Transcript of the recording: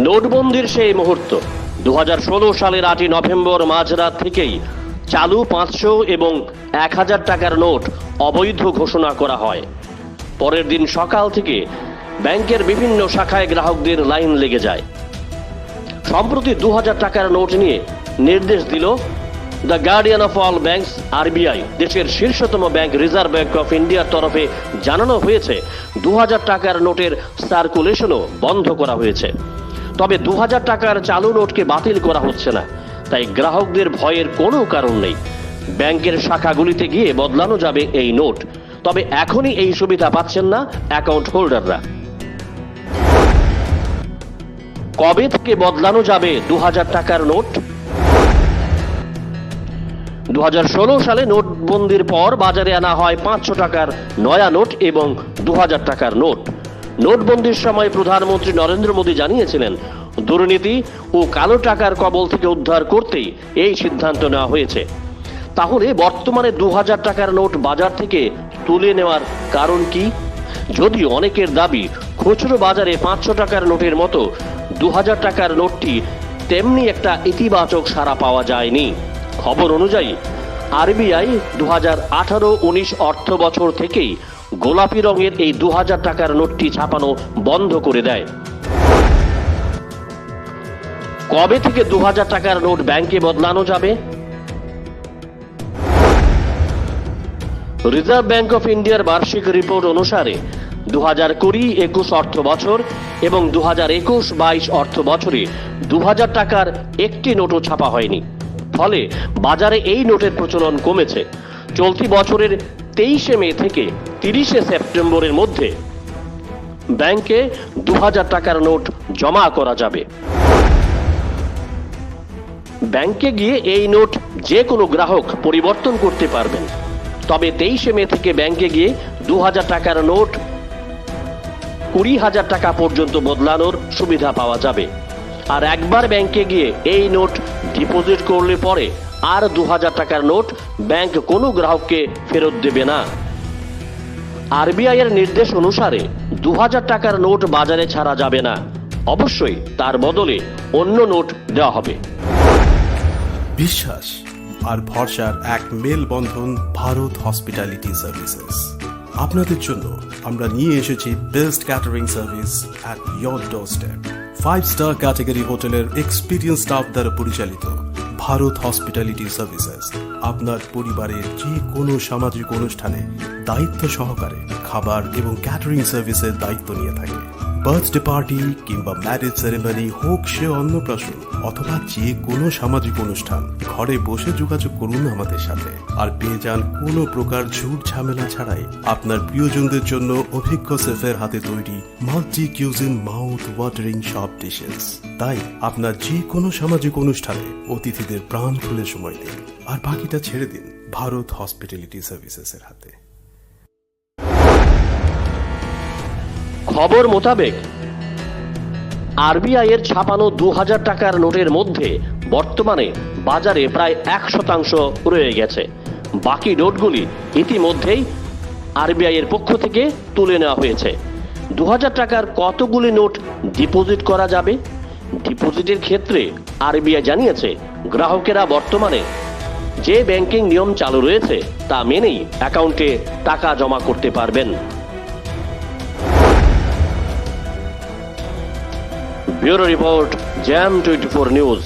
নোটবন্দির সেই মুহূর্ত 2016 সালের 8ই নভেম্বর মাঝরাত থেকেই চালু 500 এবং 1000 টাকার নোট অবৈধ ঘোষণা করা হয়। পরের দিন সকাল থেকে ব্যাংকের বিভিন্ন শাখায় গ্রাহকদের লাইন লেগে যায়। সম্প্রতি 2000 টাকার নোট নিয়ে নির্দেশ দিল the guardian of all banks RBI. দেশের শীর্ষতম ব্যাংক রিজার্ভ ব্যাংক অফ ইন্ডিয়ার তরফে জানানো হয়েছে 2000 টাকার নোটের সার্কুলেশনও বন্ধ করা হয়েছে। তবে 2000 টাকার চালু নোটকে বাতিল করা হচ্ছে না, তাই গ্রাহকদের ভয়ের কোনো কারণ নেই। ব্যাংকের শাখাগুলিতে গিয়ে বদলানো যাবে এই নোট, তবে এখনই এই সুবিধা পাচ্ছেন না অ্যাকাউন্ট হোল্ডাররা। কবে থেকে বদলানো যাবে 2000 টাকার নোট? 2016 সালে নোটবন্দির পর বাজারে আনা হয় 500 টাকার নয়া নোট এবং 2000 টাকার নোট। নোটবন্দির সময় প্রধানমন্ত্রী নরেন্দ্র মোদী জানিয়েছিলেন, দুর্নীতি ও কালো টাকার কবল থেকে উদ্ধার করতেই এই সিদ্ধান্ত নেওয়া হয়েছে। তাহলে বর্তমানে 2000 টাকার নোট বাজার থেকে তুলে নেওয়ার কারণ কি? যদিও অনেকের দাবি খুচরো বাজারে 500 টাকার নোটের মতো 2000 টাকার নোটটি তেমনি একটা ইতিবাচক সাড়া পাওয়া যায়নি। খবর অনুযায়ী আরবিআই 2018-19 অর্থ বছর থেকেই গোলাপি রঙের এই 2000 টাকার নোটটি ছাপানো বন্ধ করে দেয়। কবে থেকে 2000 টাকার নোট ব্যাংকে বদলানো যাবে? রিজার্ভ ব্যাংক অফ ইন্ডিয়ার বার্ষিক রিপোর্ট অনুসারে 2020-21 অর্থ বছর এবং 2021-22 অর্থ বছরে 2000 টাকার একটি নোটও ছাপা হয়নি। ফলে বাজারে এই নোটের প্রচলন কমেছে। চলতি বছরের 23শে মে থেকে 30শে সেপ্টেম্বরের মধ্যে ব্যাংকে 2000 টাকার নোট জমা করা যাবে। ব্যাংকে গিয়ে এই নোট যে কোনো গ্রাহক পরিবর্তন করতে পারবেন। তবে 23শে মে থেকে ব্যাংকে গিয়ে 2000 টাকার নোট 20,000 টাকা পর্যন্ত বদলানোর সুবিধা পাওয়া যাবে। আর একবার ব্যাংকে গিয়ে এই নোট ডিপোজিট করলে পরে আর 2000 টাকার নোট ব্যাংক কোনো গ্রাহককে ফেরত দেবে না। আরবিআই এর নির্দেশ অনুসারে 2000 টাকার নোট বাজারে ছাড়া যাবে না, অবশ্যই তার বদলে অন্য নোট দেওয়া হবে। বিশ্বাস আর ভরসার এক মেলবন্ধন ভারত হসপিটালিটি সার্ভিসেস। আপনাদের জন্য আমরা নিয়ে এসেছি best catering service at your doorstep. 5-স্টার ক্যাটাগরি হোটেলের এক্সপিরিয়েন্স স্টাফ দ্বারা পরিচালিত ভারত হসপিটালিটি সার্ভিসেস আপনার পরিবারের যে কোনো সামাজিক অনুষ্ঠানে দায়িত্ব সহকারে খাবার এবং ক্যাটারিং সার্ভিসের দায়িত্ব নিয়ে থাকে। বার্থডে পার্টি কিংবা ম্যারেজ সেরেমনি হোক সে অন্নপ্রাশন অথবা যে কোনো সামাজিক অনুষ্ঠান, ঘরে বসে যোগাযোগ করুন আমাদের সাথে আর পেয়ে যান কোনো প্রকার ঝুট ঝামেলা ছাড়াই আপনার প্রিয়জনদের জন্য অভিজ্ঞ শেফের হাতে তৈরি মাল্টি কিউজিন মাউথ ওয়াটারিং সব ডিশেস। তাই আপনার যে কোনো সামাজিক অনুষ্ঠানে অতিথিদের প্রাণ খুলে সময় দিন আর বাকিটা ছেড়ে দিন ভারত হসপিটালিটি সার্ভিসেসের হাতে। খবর মোতাবেক আরবিআই এর ছাপানো 2000 টাকার নোটের মধ্যে বর্তমানে বাজারে প্রায় 1% রয়ে গেছে। বাকি নোটগুলি ইতিমধ্যেই আরবিআই এর পক্ষ থেকে তুলে নেওয়া হয়েছে। 2000 টাকার কতগুলি নোট ডিপোজিট করা যাবে? ডিপোজিটের ক্ষেত্রে আরবিআই জানিয়েছে, গ্রাহকেরা বর্তমানে যে ব্যাংকিং নিয়ম চালু রয়েছে তা মেনেই অ্যাকাউন্টে টাকা জমা করতে পারবেন। Bureau report, jam 24 news.